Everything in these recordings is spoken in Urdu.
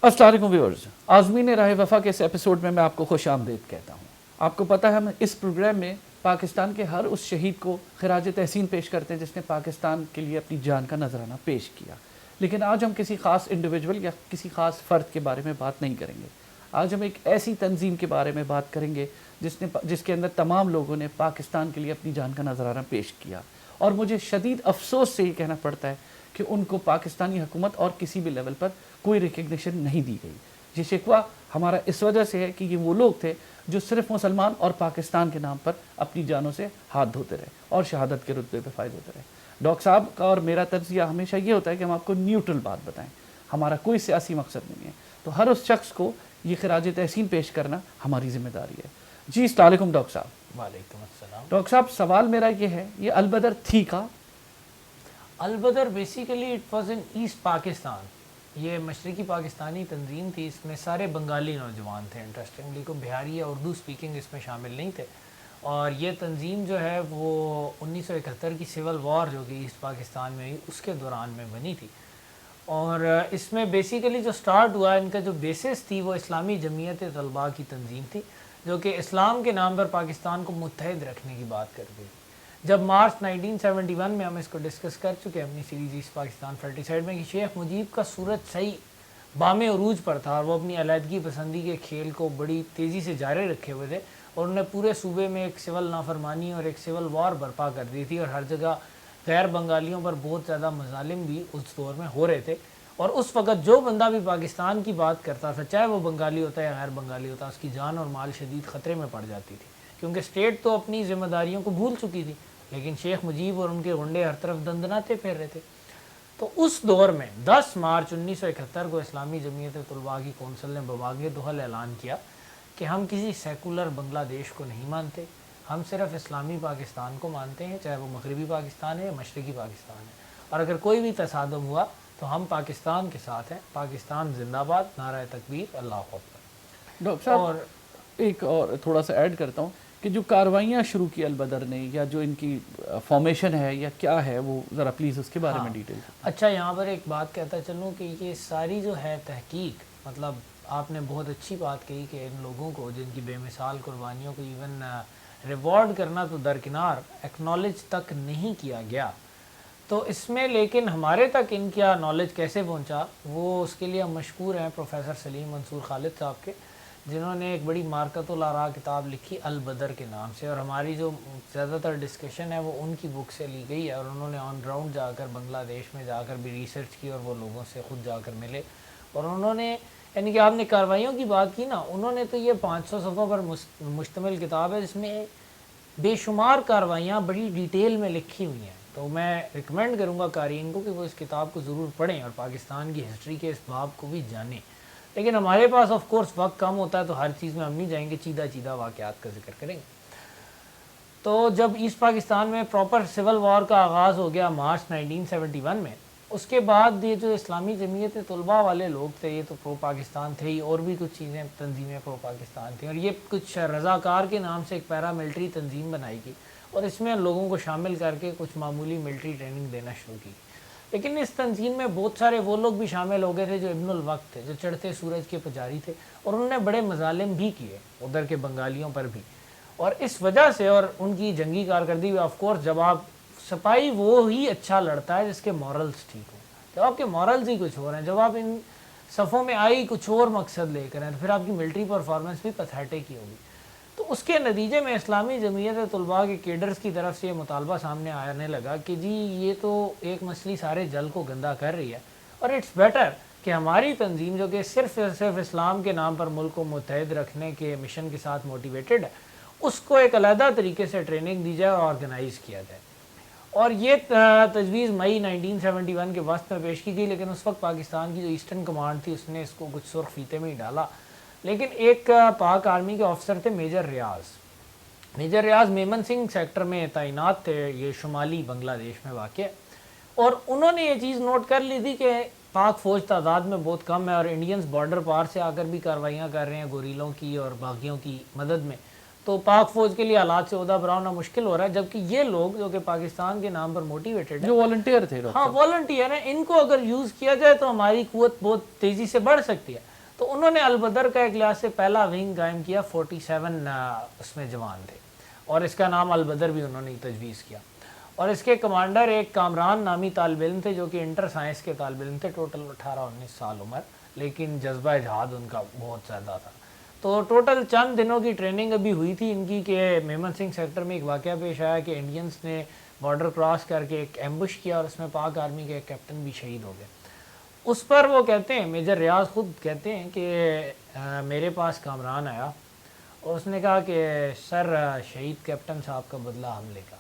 السلام علیکم ویورز، آزمین راہ وفا کے اس ایپیسوڈ میں آپ کو خوش آمدید کہتا ہوں۔ آپ کو پتہ ہے ہم اس پروگرام میں پاکستان کے ہر اس شہید کو خراج تحسین پیش کرتے ہیں جس نے پاکستان کے لیے اپنی جان کا نذرانہ پیش کیا، لیکن آج ہم کسی خاص انڈیویجول یا کسی خاص فرد کے بارے میں بات نہیں کریں گے۔ آج ہم ایک ایسی تنظیم کے بارے میں بات کریں گے جس کے اندر تمام لوگوں نے پاکستان کے لیے اپنی جان کا نذرانہ پیش کیا، اور مجھے شدید افسوس سے یہ کہنا پڑتا ہے کہ ان کو پاکستانی حکومت اور کسی بھی لیول پر کوئی ریکگنیشن نہیں دی گئی۔ یہ شکوہ ہمارا اس وجہ سے ہے کہ یہ وہ لوگ تھے جو صرف مسلمان اور پاکستان کے نام پر اپنی جانوں سے ہاتھ دھوتے رہے اور شہادت کے رتبے پہ فائز ہوتے رہے۔ ڈاکٹر صاحب کا اور میرا تجزیہ ہمیشہ یہ ہوتا ہے کہ ہم آپ کو نیوٹرل بات بتائیں، ہمارا کوئی سیاسی مقصد نہیں ہے، تو ہر اس شخص کو یہ خراج تحسین پیش کرنا ہماری ذمہ داری ہے۔ جی السلام علیکم ڈاکٹر صاحب۔ وعلیکم السلام۔ ڈاکٹر صاحب سوال میرا یہ ہے، یہ البدر تھی کا؟ Al-Badr basically it was in East Pakistan, یہ مشرقی پاکستانی تنظیم تھی، اس میں سارے بنگالی نوجوان تھے، انٹرسٹنگلی کو بہاری یا اردو سپیکنگ اس میں شامل نہیں تھے، اور یہ تنظیم جو ہے وہ 1971 کی سول وار جو کہ ایسٹ پاکستان میں ہوئی اس کے دوران میں بنی تھی، اور اس میں بیسیکلی جو سٹارٹ ہوا ان کا جو بیسس تھی وہ اسلامی جمعیت طلباء کی تنظیم تھی جو کہ اسلام کے نام پر پاکستان کو متحد رکھنے کی بات کرتی تھی۔ جب مارچ 1971 میں ہم اس کو ڈسکس کر چکے اپنی سیریز ایسٹ پاکستان فرٹیسائڈ میں کہ شیخ مجیب کا سورج صحیح بام عروج پر تھا اور وہ اپنی علیحدگی پسندی کے کھیل کو بڑی تیزی سے جاری رکھے ہوئے تھے، اور انہوں نے پورے صوبے میں ایک سول نافرمانی اور ایک سول وار برپا کر دی تھی، اور ہر جگہ غیر بنگالیوں پر بہت زیادہ مظالم بھی اس دور میں ہو رہے تھے، اور اس وقت جو بندہ بھی پاکستان کی بات کرتا تھا چاہے وہ بنگالی ہوتا یا غیر بنگالی ہوتا، اس کی جان اور مال شدید خطرے میں پڑ جاتی تھی، کیونکہ اسٹیٹ تو اپنی ذمہ داریوں کو بھول چکی تھی، لیکن شیخ مجیب اور ان کے غنڈے ہر طرف دندناتے پھیر رہے تھے۔ تو اس دور میں 10 مارچ 1971 کو اسلامی جمعیت طلباء کی کونسل نے بواغ دہل اعلان کیا کہ ہم کسی سیکولر بنگلہ دیش کو نہیں مانتے، ہم صرف اسلامی پاکستان کو مانتے ہیں، چاہے وہ مغربی پاکستان ہے یا مشرقی پاکستان ہے، اور اگر کوئی بھی تصادم ہوا تو ہم پاکستان کے ساتھ ہیں، پاکستان زندہ باد، نعرہ تکبیر، اللہ اکبر۔ ڈاکٹر صاحب ایک اور تھوڑا سا ایڈ کرتا ہوں کہ جو کاروائیاں شروع کی البدر نے یا جو ان کی فارمیشن ہے یا کیا ہے، وہ ذرا پلیز اس کے بارے میں ڈیٹیل۔ اچھا، یہاں پر ایک بات کہتا چلوں کہ یہ ساری جو ہے تحقیق، مطلب آپ نے بہت اچھی بات کہی کہ ان لوگوں کو جن کی بے مثال قربانیوں کو ایون ریوارڈ کرنا تو درکنار، ایکنالج تک نہیں کیا گیا، تو اس میں لیکن ہمارے تک ان کا نالج کیسے پہنچا، وہ اس کے لیے ہم مشکور ہیں پروفیسر سلیم منصور خالد صاحب کے، جنہوں نے ایک بڑی مارکت الاراء کتاب لکھی البدر کے نام سے، اور ہماری جو زیادہ تر ڈسکشن ہے وہ ان کی بک سے لی گئی ہے، اور انہوں نے آن گراؤنڈ جا کر بنگلہ دیش میں جا کر بھی ریسرچ کی اور وہ لوگوں سے خود جا کر ملے، اور انہوں نے یعنی کہ آپ نے کارروائیوں کی بات کی نا، انہوں نے تو یہ 500 صفحوں پر مشتمل کتاب ہے جس میں بے شمار کارروائیاں بڑی ڈیٹیل میں لکھی ہوئی ہیں، تو میں ریکمینڈ کروں گا قارئین کو کہ وہ اس کتاب کو ضرور پڑھیں اور پاکستان کی ہسٹری کے اس باب کو بھی جانیں، لیکن ہمارے پاس آف کورس وقت کم ہوتا ہے تو ہر چیز میں ہم نہیں جائیں گے، چیدہ واقعات کا ذکر کریں گے۔ تو جب ایسٹ پاکستان میں پراپر سول وار کا آغاز ہو گیا مارچ 1971 میں، اس کے بعد یہ جو اسلامی جمعیت طلباء والے لوگ تھے یہ تو پرو پاکستان تھے ہی، اور بھی کچھ چیزیں تنظیمیں پرو پاکستان تھیں، اور یہ کچھ رضاکار کے نام سے ایک پیرا ملٹری تنظیم بنائی گئی اور اس میں لوگوں کو شامل کر کے کچھ معمولی ملٹری ٹریننگ دینا شروع کی، لیکن اس تنظیم میں بہت سارے وہ لوگ بھی شامل ہو گئے تھے جو ابن الوقت تھے، جو چڑھتے سورج کے پجاری تھے، اور انہوں نے بڑے مظالم بھی کیے ادھر کے بنگالیوں پر بھی، اور اس وجہ سے اور ان کی جنگی کارکردگی آف کورس جب آپ سپاہی وہ ہی اچھا لڑتا ہے جس کے مورلز ٹھیک ہوں، جب آپ کے مورلز ہی کچھ اور ہیں، جب آپ ان صفوں میں آئی کچھ اور مقصد لے کر ہیں تو پھر آپ کی ملٹری پرفارمنس بھی پیتھیٹک ہی ہوگی۔ تو اس کے نتیجے میں اسلامی جمعیت طلباء کے کیڈرز کی طرف سے یہ مطالبہ سامنے آنے لگا کہ جی یہ تو ایک مسئلہ سارے جل کو گندا کر رہی ہے، اور اٹس بیٹر کہ ہماری تنظیم جو کہ صرف اسلام کے نام پر ملک کو متحد رکھنے کے مشن کے ساتھ موٹیویٹڈ ہے، اس کو ایک علیحدہ طریقے سے ٹریننگ دی جائے اور آرگنائز کیا جائے، اور یہ تجویز مئی 1971 کے وسط میں پیش کی گئی، لیکن اس وقت پاکستان کی جو ایسٹرن کمانڈ تھی اس نے اس کو کچھ سرخ فیتے میں ہی ڈالا، لیکن ایک پاک آرمی کے آفیسر تھے میجر ریاض میمن سنگھ سیکٹر میں تعینات تھے، یہ شمالی بنگلہ دیش میں واقع ہے، اور انہوں نے یہ چیز نوٹ کر لی تھی کہ پاک فوج تعداد میں بہت کم ہے اور انڈینز بارڈر پار سے آ کر بھی کارروائیاں کر رہے ہیں گوریلوں کی اور باغیوں کی مدد میں، تو پاک فوج کے لیے حالات سے عہدہ برا ہونا مشکل ہو رہا ہے، جبکہ یہ لوگ جو کہ پاکستان کے نام پر موٹیویٹڈ ہیں، جو والنٹیئر تھے، ہاں والنٹیئر ہیں، ان کو اگر یوز کیا جائے تو ہماری قوت بہت تیزی سے بڑھ سکتی ہے، تو انہوں نے البدر کا ایک لحاظ سے پہلا ونگ قائم کیا، 47 اس میں جوان تھے، اور اس کا نام البدر بھی انہوں نے تجویز کیا، اور اس کے کمانڈر ایک کامران نامی طالب علم تھے جو کہ انٹر سائنس کے طالب علم تھے، ٹوٹل 18-19 سال عمر، لیکن جذبہ جہاد ان کا بہت زیادہ تھا۔ تو ٹوٹل چند دنوں کی ٹریننگ ابھی ہوئی تھی ان کی کہ میمن سنگھ سیکٹر میں ایک واقعہ پیش آیا کہ انڈینز نے بارڈر کراس کر کے ایک ایمبش کیا اور اس میں پاک آرمی کے ایک کیپٹن بھی شہید ہو گئے۔ اس پر وہ کہتے ہیں، میجر ریاض خود کہتے ہیں کہ میرے پاس کامران آیا اور اس نے کہا کہ سر شہید کیپٹن صاحب کا بدلہ ہم لے گا۔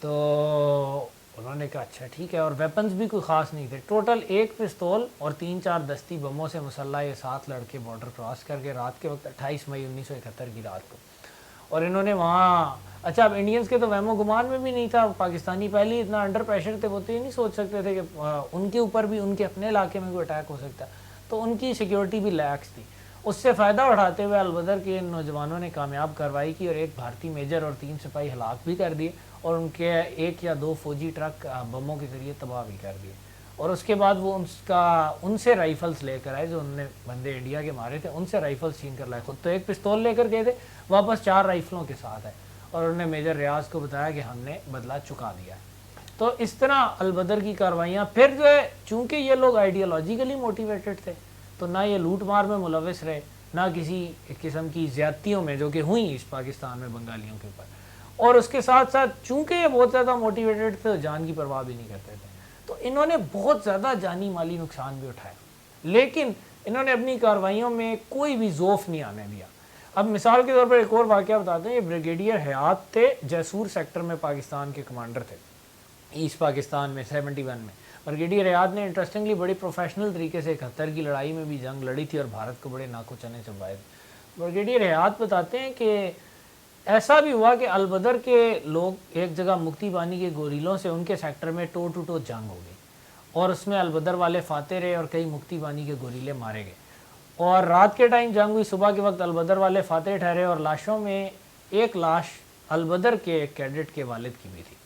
تو انہوں نے کہا اچھا ٹھیک ہے، اور ویپنز بھی کوئی خاص نہیں تھے، ٹوٹل 1 پستول اور 3-4 دستی بموں سے مسلح یہ 7 لڑکے بارڈر کراس کر کے رات کے وقت 28 مئی 1971 کی رات کو، اور انہوں نے وہاں اچھا اب انڈینز کے تو وہم و گمان میں بھی نہیں تھا، پاکستانی پہلے ہی اتنا انڈر پریشر تھے، وہ تو یہ نہیں سوچ سکتے تھے کہ ان کے اوپر بھی ان کے اپنے علاقے میں کوئی اٹیک ہو سکتا ہے، تو ان کی سیکیورٹی بھی لیکس تھی۔ اس سے فائدہ اٹھاتے ہوئے البدر کے نوجوانوں نے کامیاب کارروائی کی اور ایک بھارتی میجر اور 3 سپاہی ہلاک بھی کر دیے، اور ان کے 1 یا 2 فوجی ٹرک بموں کے ذریعے تباہ بھی کر دیے، اور اس کے بعد وہ ان سے رائفلز لے کر آئے جو انہوں نے بندے انڈیا کے مارے تھے، ان سے رائفلز چھین کر لائے، خود تو 1 پستول لے کر گئے تھے، واپس 4 رائفلوں کے ساتھ آئے، اور انہوں نے میجر ریاض کو بتایا کہ ہم نے بدلہ چکا دیا ہے۔ تو اس طرح البدر کی کارروائیاں پھر جو ہے، چونکہ یہ لوگ آئیڈیالوجیکلی موٹیویٹڈ تھے تو نہ یہ لوٹ مار میں ملوث رہے، نہ کسی قسم کی زیادتیوں میں جو کہ ہوئیں اس پاکستان میں بنگالیوں کے اوپر، اور اس کے ساتھ ساتھ چونکہ یہ بہت زیادہ موٹیویٹڈ تھے، جان کی پرواہ بھی نہیں کرتے تھے، تو انہوں نے بہت زیادہ جانی مالی نقصان بھی اٹھایا، لیکن انہوں نے اپنی کارروائیوں میں کوئی بھی ذوف نہیں آنے دیا۔ اب مثال کے طور پر ایک اور واقعہ بتاتے ہیں، یہ بریگیڈیئر حیات تھے، جیسور سیکٹر میں پاکستان کے کمانڈر تھے ایسٹ پاکستان میں 71 میں۔ بریگیڈیئر حیات نے انٹرسٹنگلی بڑی پروفیشنل طریقے سے 71 کی لڑائی میں بھی جنگ لڑی تھی اور بھارت کو بڑے ناکو چنے چبائے تھے۔ بریگیڈیئر حیات بتاتے ہیں کہ ایسا بھی ہوا کہ البدر کے لوگ ایک جگہ مکتی بانی کے گوریلوں سے ان کے سیکٹر میں ٹو ٹو ٹو جنگ ہو گئی، اور اس میں البدر والے فاتح رہے اور کئی مکتی بانی کے گوریلے مارے گئے، اور رات کے ٹائم جنگ ہوئی، صبح کے وقت البدر والے فاتح ٹھہرے، اور لاشوں میں ایک لاش البدر کے ایک کیڈٹ کے والد کی بھی تھی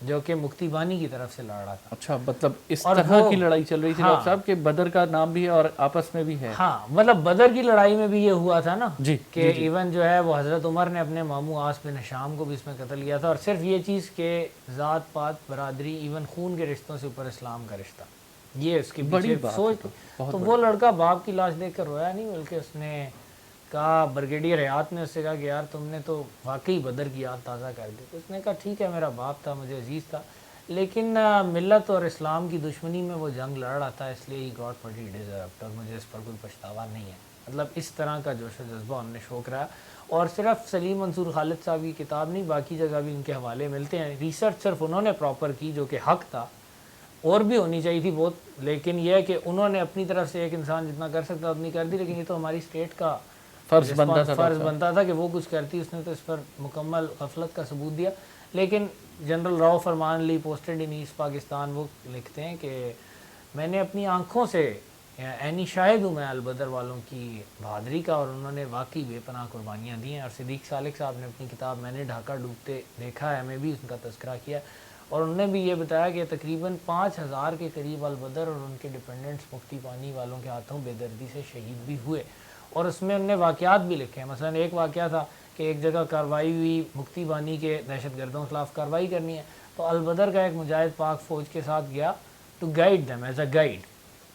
جو کہ مکتی بانی کی طرف سے لڑ رہا تھا۔ اچھا، مطلب اس طرح کی لڑائی چل رہی تھی ڈاکٹر صاحب کہ بدر کا نام بھی ہے اور آپس میں بھی ہے۔ ہاں، مطلب بدر کی لڑائی میں بھی یہ ہوا تھا نا جی کہ ایون جو ہے وہ حضرت عمر نے اپنے ماموں عاص بن ہشام کو بھی اس میں قتل کیا تھا، اور صرف یہ چیز کہ ذات پات برادری ایون خون کے رشتوں سے اوپر اسلام کا رشتہ، یہ اس کی بڑی سوچ تھی۔ تو وہ لڑکا باپ کی لاش دیکھ کر رویا نہیں، بلکہ اس نے کہا، بریگیڈیئر حیات نے اس سے کہا کہ یار تم نے تو واقعی بدر کی یاد تازہ کر دی۔ تو اس نے کہا ٹھیک ہے، میرا باپ تھا، مجھے عزیز تھا، لیکن ملت اور اسلام کی دشمنی میں وہ جنگ لڑ رہا تھا، اس لیے he got what he deserved, اور مجھے اس پر کوئی پچھتاوا نہیں ہے۔ مطلب اس طرح کا جوش و جذبہ انہوں نے شو کرایا، اور صرف سلیم منصور خالد صاحب کی کتاب نہیں، باقی جگہ بھی ان کے حوالے ملتے ہیں۔ ریسرچ صرف انہوں نے پراپر کی جو کہ حق تھا، اور بھی ہونی چاہیے تھی بہت، لیکن یہ ہے کہ انہوں نے اپنی طرف سے ایک انسان جتنا کر سکتا اتنی کر دی، لیکن یہ تو ہماری اسٹیٹ کا فرض بنتا تھا کہ وہ کچھ کرتی، اس نے تو اس پر مکمل غفلت کا ثبوت دیا۔ لیکن جنرل راؤ فرمان علی پوسٹڈ ان ایسٹ پاکستان وہ لکھتے ہیں کہ میں نے اپنی آنکھوں سے عینی شاہد ہوں میں البدر والوں کی بہادری کا، اور انہوں نے واقعی بے پناہ قربانیاں دی ہیں، اور صدیق سالک صاحب نے اپنی کتاب میں نے ڈھاکہ ڈوبتے دیکھا ہے میں بھی ان کا تذکرہ کیا، اور انہوں نے بھی یہ بتایا کہ تقریباً 5000 کے قریب البدر اور ان کے ڈیپینڈنٹس مکتی پانی والوں کے ہاتھوں بے دردی سے شہید بھی ہوئے، اور اس میں انہوں نے واقعات بھی لکھے ہیں۔ مثلا ایک واقعہ تھا کہ ایک جگہ کارروائی ہوئی، مکتی بانی کے دہشت گردوں کے خلاف کارروائی کرنی ہے، تو البدر کا ایک مجاہد پاک فوج کے ساتھ گیا to guide them as a guide,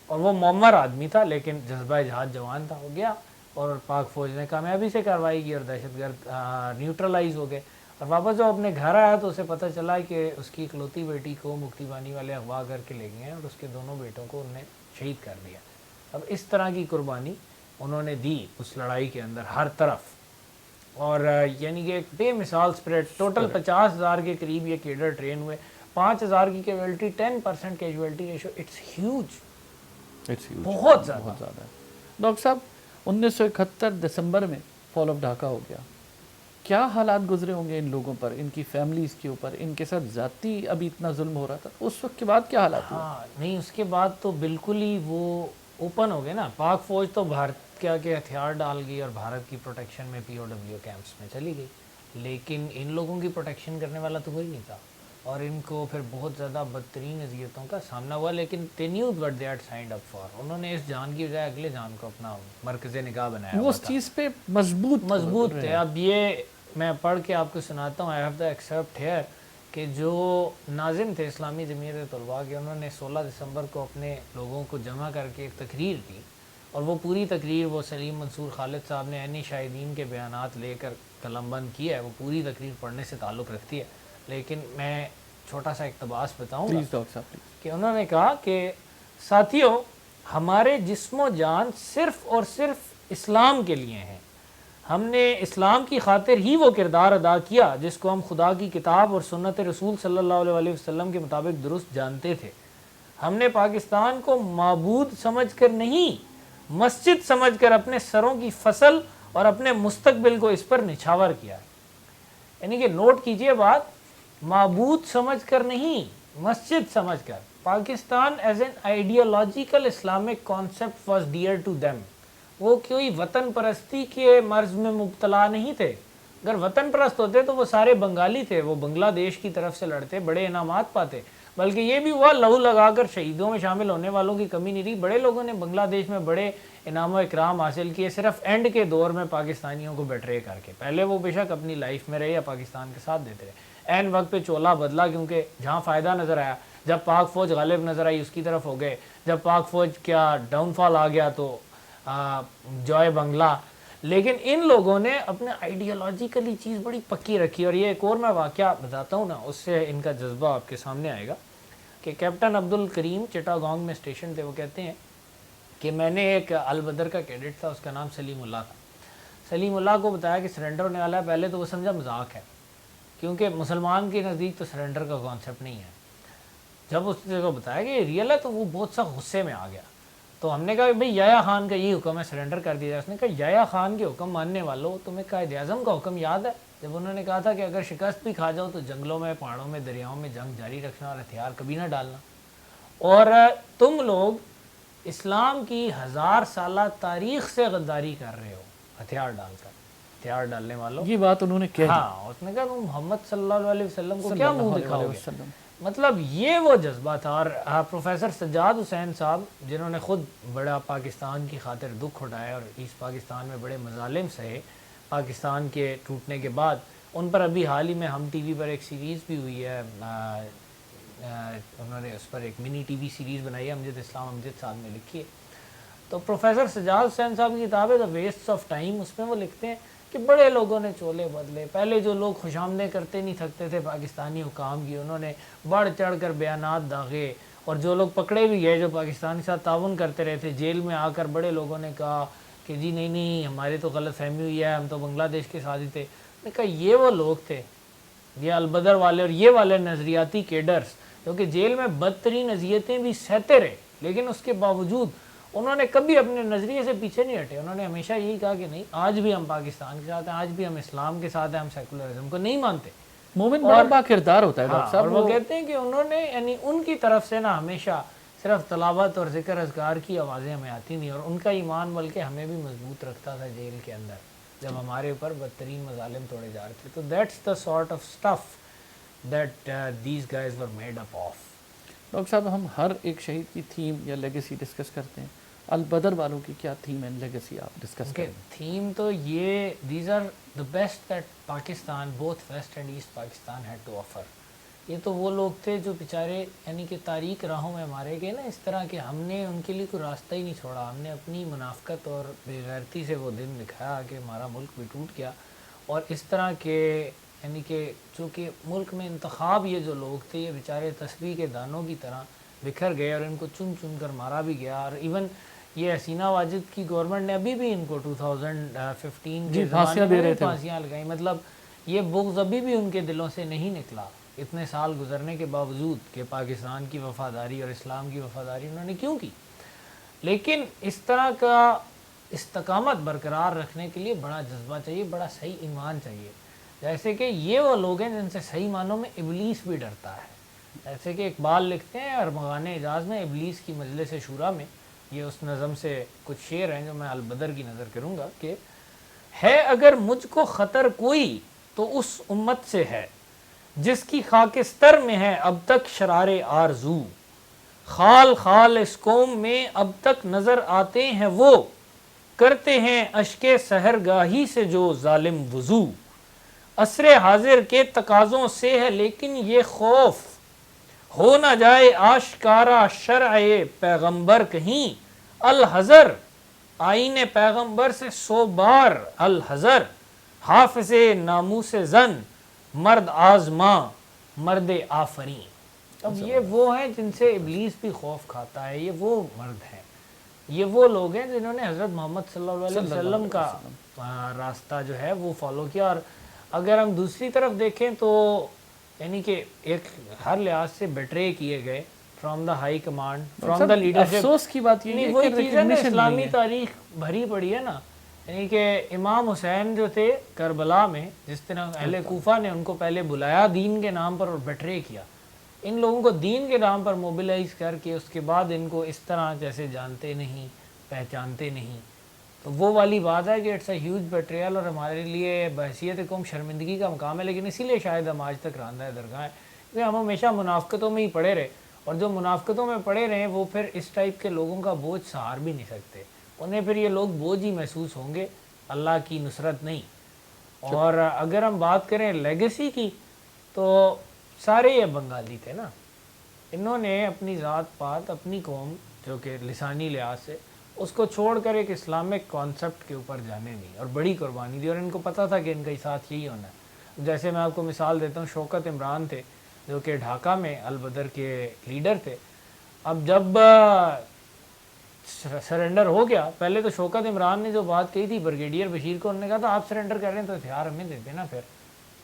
اور وہ معمر آدمی تھا لیکن جذبہ جہاد جوان تھا، وہ گیا اور پاک فوج نے کامیابی سے کارروائی کی اور دہشت گرد نیوٹرلائز ہو گئے، اور واپس جب اپنے گھر آیا تو اسے پتہ چلا کہ اس کی اکلوتی بیٹی کو مکتی بانی والے اغوا کر کے لے گئے ہیں، اور اس کے دونوں بیٹوں کو انہوں نے شہید کر دیا۔ اب اس طرح کی قربانی انہوں نے دی اس لڑائی کے اندر ہر طرف، اور یعنی کہ ایک بے مثال سپرٹ، ٹوٹل 50,000 کے قریب یہ کیڈر ٹرین ہوئے، 5,000 کی casualty, 10% casualty ratio, it's huge, بہت زیادہ۔ ڈاکٹر صاحب 1971 دسمبر میں فال آف ڈھاکہ ہو گیا، کیا حالات گزرے ہوں گے ان لوگوں پر، ان کی فیملیز کے اوپر، ان کے ساتھ ذاتی ابھی اتنا ظلم ہو رہا تھا، اس وقت کے بعد کیا حالات ہوئے؟ ہاں نہیں، اس کے بعد تو بالکل ہی وہ اوپن ہو گئے نا، پاک فوج تو بھارت کے ہتھیار ڈال گئی اور بھارت کی پروٹیکشن میں POW کیمپس میں چلی گئی، لیکن ان لوگوں کی پروٹیکشن کرنے والا تو کوئی نہیں تھا۔ اور ان کو پھر بہت زیادہ بدترین اذیتوں کا سامنا ہوا، لیکن they knew what they had signed up for. انہوں نے اس جان کی بجائے اگلے جان کو اپنا مرکز نگاہ بنایا وہ ہوا اس تھا، چیز پہ مضبوط تھے. اب یہ میں پڑھ کے آپ کو سناتا ہوں، I have the excerpt here، کہ جو ناظم تھے اسلامی جمعیت طلباء کے، انہوں نے 16 دسمبر کو اپنے لوگوں کو جمع کر کے ایک تقریر دی، اور وہ پوری تقریر وہ سلیم منصور خالد صاحب نے عینی شاہدین کے بیانات لے کر قلم بند کیا ہے. وہ پوری تقریر پڑھنے سے تعلق رکھتی ہے، لیکن میں چھوٹا سا اقتباس بتاؤں گا. پلیز ڈاکٹر صاحب پلیز. کہ انہوں نے کہا کہ ساتھیوں، ہمارے جسم و جان صرف اور صرف اسلام کے لیے ہیں. ہم نے اسلام کی خاطر ہی وہ کردار ادا کیا جس کو ہم خدا کی کتاب اور سنت رسول صلی اللہ علیہ وسلم کے مطابق درست جانتے تھے. ہم نے پاکستان کو معبود سمجھ کر نہیں، مسجد سمجھ کر اپنے سروں کی فصل اور اپنے مستقبل کو اس پر نچھاور کیا. یعنی کہ نوٹ کیجئے بات، معبود سمجھ کر نہیں، مسجد سمجھ کر. Pakistan as an ideological Islamic concept was dear to them. وہ کوئی وطن پرستی کے مرض میں مبتلا نہیں تھے. اگر وطن پرست ہوتے تو وہ سارے بنگالی تھے، وہ بنگلہ دیش کی طرف سے لڑتے، بڑے انعامات پاتے. بلکہ یہ بھی ہوا لہو لگا کر شہیدوں میں شامل ہونے والوں کی کمی نہیں رہی. بڑے لوگوں نے بنگلہ دیش میں بڑے انعام و اکرام حاصل کیے، صرف اینڈ کے دور میں پاکستانیوں کو بیٹرے کر کے. پہلے وہ بے شک اپنی لائف میں رہے یا پاکستان کے ساتھ دیتے رہے، این وقت پہ چولا بدلا، کیونکہ جہاں فائدہ نظر آیا، جب پاک فوج غالب نظر آئی اس کی طرف ہو گئے، جب پاک فوج کیا ڈاؤن فال آ گیا تو جوائے بنگلہ. لیکن ان لوگوں نے اپنے آئیڈیالوجیکلی چیز بڑی پکی رکھی. اور یہ ایک اور میں واقعہ بتاتا ہوں نا، اس سے ان کا جذبہ آپ کے سامنے آئے گا. کہ کیپٹن عبد الکریم چٹاگانگ میں اسٹیشن تھے، وہ کہتے ہیں کہ میں نے ایک البدر کا کیڈٹ تھا، اس کا نام سلیم اللہ تھا. سلیم اللہ کو بتایا کہ سرنڈر ہونے والا ہے. پہلے تو وہ سمجھا مذاق ہے، کیونکہ مسلمان کے نزدیک تو سرنڈر کا کانسیپٹ نہیں ہے. جب اس کو بتایا کہ یہ ریئل ہے تو وہ بہت سا غصے میں آ گیا. تو ہم نے کہا کہ بھئی یحییٰ خان کا یہ حکم ہے، سرنڈر کر دیا جائے. اس نے کہا یحییٰ خان کے حکم ماننے والوں، تمہیں قائد اعظم کا حکم یاد ہے جب انہوں نے کہا تھا کہ اگر شکست بھی کھا جاؤ تو جنگلوں میں، پہاڑوں میں، دریاؤں میں جنگ جاری رکھنا اور ہتھیار کبھی نہ ڈالنا. اور تم لوگ اسلام کی 1000 سالہ تاریخ سے غداری کر رہے ہو ہتھیار ڈال کر. ہتھیار ڈالنے والوں، یہ بات انہوں نے کہہ دی. ہاں، اس نے کہا تم محمد صلی اللہ علیہ وسلم کو کیا منہ دکھاؤ گے. وسلم. مطلب یہ وہ جذبہ تھا. اور پروفیسر سجاد حسین صاحب، جنہوں نے خود بڑا پاکستان کی خاطر دکھ اٹھایا اور ایسٹ پاکستان میں بڑے مظالم سہے پاکستان کے ٹوٹنے کے بعد، ان پر ابھی حال ہی میں ہم ٹی وی پر ایک سیریز بھی ہوئی ہے. انہوں نے اس پر ایک منی ٹی وی سیریز بنائی ہے، امجد اسلام امجد صاحب نے لکھی ہے. تو پروفیسر سجاد حسین صاحب کی کتاب ہے دا ویسٹ آف ٹائم. اس میں وہ لکھتے ہیں کہ بڑے لوگوں نے چولے بدلے. پہلے جو لوگ خوش آمدیں کرتے نہیں تھکتے تھے پاکستانی حکام کی، انہوں نے بڑھ چڑھ کر بیانات داغے. اور جو لوگ پکڑے بھی گئے، جو پاکستان کے ساتھ تعاون کرتے رہے تھے، جیل میں آ کر بڑے لوگوں نے کہا کہ جی نہیں ہمارے تو غلط فہمی ہوئی ہے، ہم تو بنگلہ دیش کے ساتھ ہی تھے. میں نے کہا یہ وہ لوگ تھے، یہ البدر والے اور یہ والے نظریاتی کیڈرز، جو کہ جیل میں بدترین اذیتیں بھی سہتے رہے، لیکن اس کے باوجود انہوں نے کبھی اپنے نظریے سے پیچھے نہیں ہٹے. انہوں نے ہمیشہ یہی کہا کہ نہیں، آج بھی ہم پاکستان کے ساتھ ہیں، آج بھی ہم اسلام کے ساتھ ہیں، ہم سیکولرزم کو نہیں مانتے. مومن بڑا با کردار ہوتا ہے ڈاکٹر اور صاحب. وہ کہتے ہیں کہ انہوں نے، یعنی ان کی طرف سے نا ہمیشہ صرف تلاوت اور ذکر اذکار کی آوازیں ہمیں آتی نہیں، اور ان کا ایمان بلکہ ہمیں بھی مضبوط رکھتا تھا جیل کے اندر جب ہمارے اوپر بدترین مظالم توڑے جا رہے تھے. تو that's the sort of stuff that these guys were made up of. Doctor صاحب، ہم ہر ایک شہید کی تھیم یا لیگیسی ڈسکس کرتے ہیں. البدر والوں کی کیا تھیم اینڈ لیگیسی آپ ڈسکس کریں؟ تھیم تو یہ، these are the best that Pakistan, both West and East Pakistan had to offer. یہ تو وہ لوگ تھے جو بیچارے یعنی کہ تاریک راہوں میں مارے گئے نا، اس طرح کہ ہم نے ان کے لیے کوئی راستہ ہی نہیں چھوڑا. ہم نے اپنی منافقت اور بے غیرتی سے وہ دن دکھایا کہ ہمارا ملک بھی ٹوٹ گیا. اور اس طرح کے یعنی کہ چونکہ ملک میں انتخاب، یہ جو لوگ تھے یہ بیچارے تسبیح کے دانوں کی طرح بکھر گئے اور ان کو چن چن کر مارا بھی گیا. اور ایون یہ حسینہ واجد کی گورنمنٹ نے ابھی بھی ان کو 2015 کے پھانسیاں دے رہے تھے، پھانسیاں لگائیں. مطلب یہ بغض ابھی بھی ان کے دلوں سے نہیں نکلا اتنے سال گزرنے کے باوجود کہ پاکستان کی وفاداری اور اسلام کی وفاداری انہوں نے کیوں کی. لیکن اس طرح کا استقامت برقرار رکھنے کے لیے بڑا جذبہ چاہیے، بڑا صحیح ایمان چاہیے. جیسے کہ یہ وہ لوگ ہیں جن سے صحیح معنوں میں ابلیس بھی ڈرتا ہے. جیسے کہ اقبال لکھتے ہیں ارمغان اعجاز میں، ابلیس کی مجلس شورا میں، یہ اس نظم سے کچھ شعر ہیں جو میں البدر کی نظر کروں گا کہ ہے اگر مجھ کو خطر کوئی تو اس امت سے ہے، جس کی خاکستر میں ہے اب تک شرار آرزو، خال خال اس قوم میں اب تک نظر آتے ہیں وہ، کرتے ہیں اشک سحرگاہی سے جو ظالم وضو، عصر حاضر کے تقاضوں سے ہے لیکن یہ خوف، ہو نہ جائے آشکارا شرع پیغمبر کہیں، الحذر آئین پیغمبر سے 100 بار الحذر، حافظ ناموس زن مرد آزماں مرد آفرین۔ اب یہ وہ ہیں جن سے ابلیس بھی خوف کھاتا ہے، یہ وہ مرد ہیں، یہ وہ لوگ ہیں جنہوں نے حضرت محمد صلی اللہ علیہ وسلم کا راستہ جو ہے وہ فالو کیا۔ اور اگر ہم دوسری طرف دیکھیں تو یعنی کہ ایک ہر لحاظ سے بیٹرے کیے گئے from the high command, from the leadership. افسوس کی بات یہ ہے وہی کہ چیز ہے نا، recognition اسلامی نہیں ہے۔ تاریخ بھری پڑی ہے نا، یعنی کہ امام حسین جو تھے کربلا میں، جس طرح اہل کوفہ نے ان کو پہلے بلایا دین کے نام پر اور بیٹرے کیا، ان لوگوں کو دین کے نام پر موبیلائز کر کے اس کے بعد ان کو اس طرح جیسے جانتے نہیں پہچانتے نہیں، تو وہ والی بات ہے کہ اٹس اے ہیوج بیٹریل، اور ہمارے لیے بحیثیت قوم شرمندگی کا مقام ہے۔ لیکن اسی لیے شاید ہم آج تک راندہ درگاہ ہیں، کیونکہ ہم ہمیشہ منافقتوں میں ہی پڑے رہے، اور جو منافقتوں میں پڑے رہے وہ پھر اس ٹائپ کے لوگوں کا بوجھ سہار بھی نہیں سکتے، انہیں پھر یہ لوگ بوجھ ہی محسوس ہوں گے، اللہ کی نصرت نہیں۔ اور اگر ہم بات کریں لیگیسی کی تو سارے یہ بنگالی تھے نا، انہوں نے اپنی ذات پات، اپنی قوم جو کہ لسانی لحاظ سے اس کو چھوڑ کر ایک اسلامک کانسیپٹ کے اوپر جانے نہیں، اور بڑی قربانی دی، اور ان کو پتہ تھا کہ ان کا ساتھ یہی ہونا ہے۔ جیسے میں آپ کو مثال دیتا ہوں، شوکت عمران تھے جو کہ ڈھاکہ میں البدر کے لیڈر تھے۔ اب جب سرنڈر ہو گیا، پہلے تو شوکت عمران نے جو بات کہی تھی بریگیڈیئر بشیر کو، انہوں نے کہا تھا آپ سرنڈر کر رہے ہیں تو ہتھیار ہمیں دیتے نا، پھر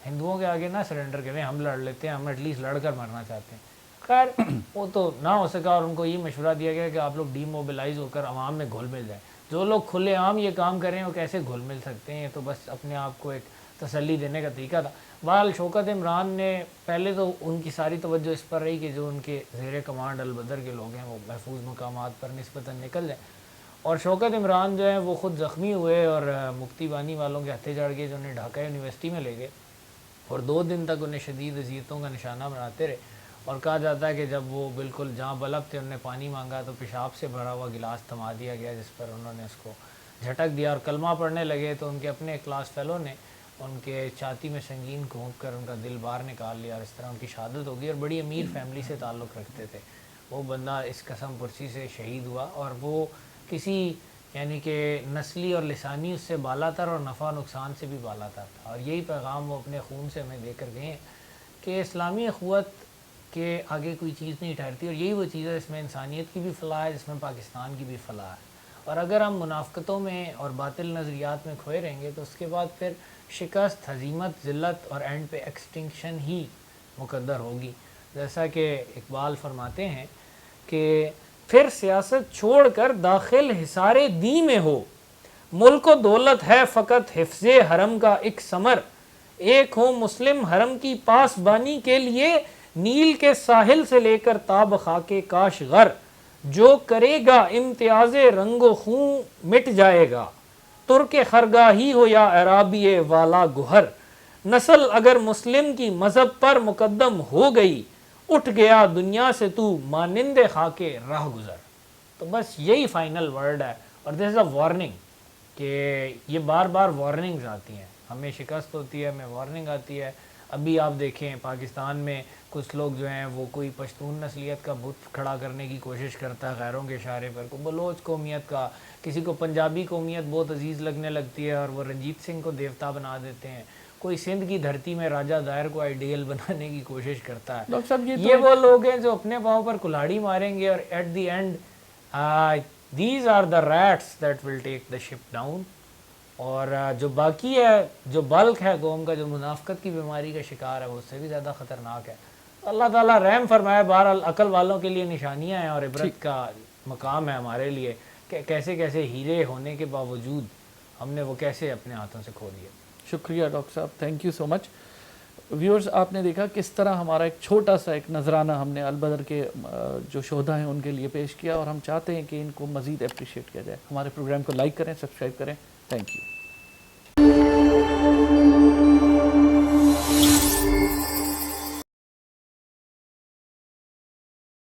ہندوؤں کے آگے نہ سرنڈر کریں، ہم لڑ لیتے ہیں، ہم ایٹ لیسٹ لڑ کر مرنا چاہتے ہیں۔ خیر وہ تو نہ ہو سکا، اور ان کو یہ مشورہ دیا گیا کہ آپ لوگ ڈی موبلائز ہو کر عوام میں گھل مل جائیں۔ جو لوگ کھلے عام یہ کام کر رہے ہیں وہ کیسے گھل مل سکتے ہیں، تو بس اپنے آپ کو ایک تسلی دینے کا طریقہ تھا۔ بہرحال شوکت عمران نے پہلے تو ان کی ساری توجہ اس پر رہی کہ جو ان کے زیر کمانڈ البدر کے لوگ ہیں وہ محفوظ مقامات پر نسبتاً نکل جائیں، اور شوکت عمران جو ہیں وہ خود زخمی ہوئے اور مفتی بانی والوں کے ہتھے چڑھ گئے، جو انہیں ڈھاکہ یونیورسٹی میں لے گئے، اور 2 دن تک انہیں شدید اذیتوں کا نشانہ بناتے رہے۔ اور کہا جاتا ہے کہ جب وہ بالکل جاں بلب تھے، انہوں نے پانی مانگا تو پیشاب سے بھرا ہوا گلاس تھما دیا گیا، جس پر انہوں نے اس کو جھٹک دیا، اور کلمہ پڑھنے لگے تو ان کے اپنے کلاس فیلو نے ان کے چھاتی میں سنگین گھونپ کر ان کا دل باہر نکال لیا، اور اس طرح ان کی شہادت ہو گئی۔ اور بڑی امیر فیملی سے تعلق رکھتے تھے وہ بندہ، اس قسم پرسی سے شہید ہوا، اور وہ کسی یعنی کہ نسلی اور لسانی اس سے بالا تر اور نفع نقصان سے بھی بالا تر تھا، اور یہی پیغام وہ اپنے خون سے ہمیں دے کر گئے ہیں کہ اسلامی اخوت کے آگے کوئی چیز نہیں ٹھہرتی، اور یہی وہ چیز ہے جس میں انسانیت کی بھی فلاح ہے، جس میں پاکستان کی بھی فلاح ہے۔ اور اگر ہم منافقتوں میں اور باطل نظریات میں کھوئے رہیں گے تو اس کے بعد پھر شکست، ہزیمت، ذلت، اور اینڈ پہ ایکسٹنکشن ہی مقدر ہوگی۔ جیسا کہ اقبال فرماتے ہیں کہ پھر سیاست چھوڑ کر داخل حصار دی میں ہو، ملک و دولت ہے فقط حفظ حرم کا ایک ثمر، ایک ہو مسلم حرم کی پاس بانی کے لیے، نیل کے ساحل سے لے کر تاب خاک کاش غر، جو کرے گا امتیاز رنگ و خون مٹ جائے گا، ترک خرگاہی ہو یا عرابی والا گوہر، نسل اگر مسلم کی مذہب پر مقدم ہو گئی، اٹھ گیا دنیا سے تو مانند خاک راہ گزر۔ تو بس یہی فائنل ورڈ ہے، اور دس از اے وارننگ، کہ یہ بار بار وارننگز آتی ہیں، ہمیں شکست ہوتی ہے، ہمیں وارننگ آتی ہے۔ ابھی آپ دیکھیں پاکستان میں کچھ لوگ جو ہیں وہ کوئی پشتون نسلیت کا بت کھڑا کرنے کی کوشش کرتا ہے غیروں کے اشارے پر، کوئی بلوچ قومیت کا، کسی کو پنجابی قومیت بہت عزیز لگنے لگتی ہے اور وہ رنجیت سنگھ کو دیوتا بنا دیتے ہیں، کوئی سندھ کی دھرتی میں راجہ دائر کو آئیڈیل بنانے کی کوشش کرتا ہے۔ ڈاکٹر صاحب یہ وہ لوگ ہیں جو اپنے پاؤں پر کلاڑی ماریں گے، اور at the end these are the rats that will take the ship down. اور جو باقی ہے، جو بلک ہے قوم کا، جو منافقت کی بیماری کا شکار ہے، وہ اس سے بھی زیادہ خطرناک ہے۔ اللہ تعالیٰ رحم فرمائے۔ بہرحال عقل والوں کے لیے نشانیاں ہیں اور عبرت کا مقام ہے ہمارے لیے کہ کیسے کیسے ہیرے ہونے کے باوجود ہم نے وہ کیسے اپنے ہاتھوں سے کھو دیے۔ شکریہ ڈاکٹر صاحب، thank you so much. Viewers, آپ نے دیکھا کس طرح ہمارا ایک چھوٹا سا ایک نذرانہ ہم نے البدر کے جو شہداء ہیں ان کے لیے پیش کیا، اور ہم چاہتے ہیں کہ ان کو مزید اپریشیٹ کیا جائے۔ ہمارے پروگرام کو لائک کریں، سبسکرائب کریں۔ Thank you.